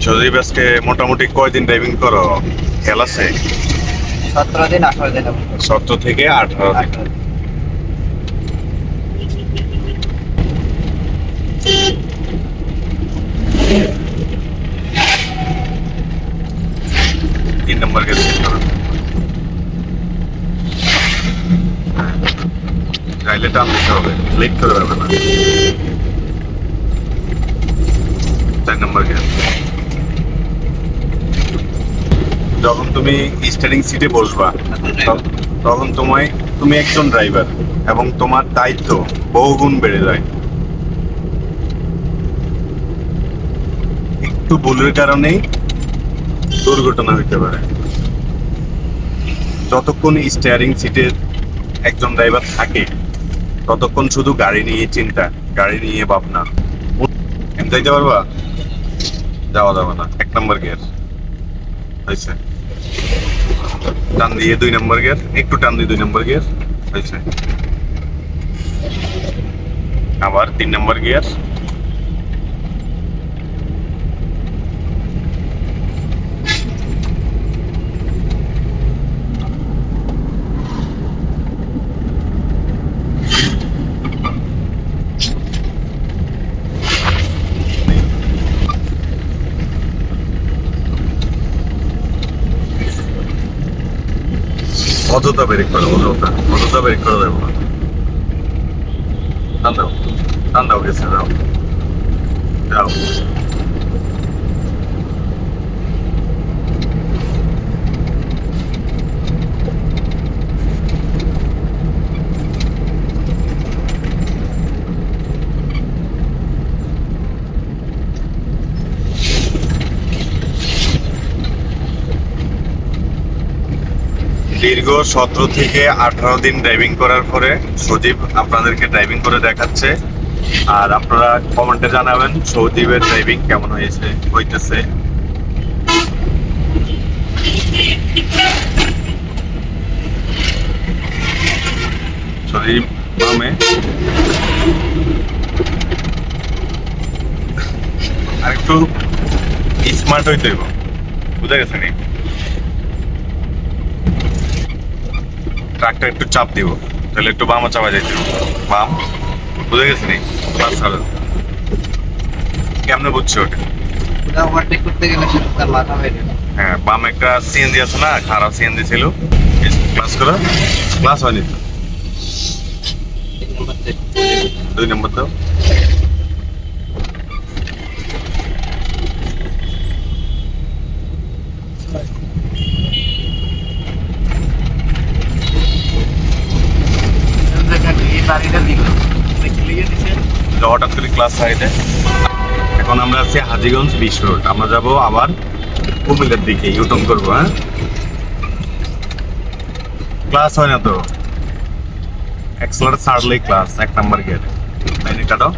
সজীব আজকে মোটামুটি কয়দিন ড্রাইভিং করো? খেয়াল আছে? 17 দিন 18 দিন। 17 থেকে 18 দিন। তিন নম্বর গেট চাইলে টান দিতে হবে, লেট করে যাবে না। 4 নম্বর গেট। যখন তুমি স্টিয়ারিং সিটে বসবা তখন তুমি একজন ড্রাইভার এবং তোমার দায়িত্ব বহুগুণ বেড়ে যায়। একটু ভুলের কারণেই দুর্ঘটনা হতে পারে। যতক্ষণ স্টিয়ারিং সিটে একজন ড্রাইভার থাকে ততক্ষণ শুধু গাড়ি নিয়ে চিন্তা, গাড়ি নিয়ে ভাবনা। যাইতে পারবা? যাওয়া যাবে না। 1 নম্বর গিয়ার হয়েছে, টান দিয়ে 2 নম্বর গিয়ার, একটু টান দিয়ে 2 নম্বর গিয়ার হয়েছে, আবার 3 নম্বর গিয়ার, অযথা ব্রেক করো, অযথা ব্রেক করা যাবে না। টান দাও গেছে, যাও যাও। দীর্ঘ 17 থেকে 18 দিন ড্রাইভিং করার পরে সজীব আপনাদেরকে ড্রাইভিং করে দেখাচ্ছে। আর আপনারা কমেন্টে জানাবেন সজীবের ড্রাইভিং কেমন হইতেছে। সজীব বামে, আর একটু স্মার্ট হইতে হইব, বুঝা গেছে নি? ট্রাকটা একটু চাপ দিব, তাহলে একটু বামা চাপা যাইতে হবে। বাম, বুঝে গেছে নি? কেমনে বুঝছো ওটা? ওভারটেক করতে গেলে তার মাথা বের হয়। হ্যাঁ, বাম একটা সিএনজি আছে না, খারাপ সিএনজি ছিল, ক্লাস করা, ক্লাস হয়নি তো। 2 নম্বর দাও। হঠাৎ করে ক্লাস সাইডে। এখন আমরা আছি হাজীগঞ্জ বিশ্ব রোড। আমরা যাবো আবার কুমিল্লার দিকে, ইউটার্ন করবো। হ্যাঁ, ক্লাস হয় না তো, অ্যাক্সেলারেটর ছাড়লেই ক্লাস। 1 নম্বর গিয়ারে লাইনে কাটো।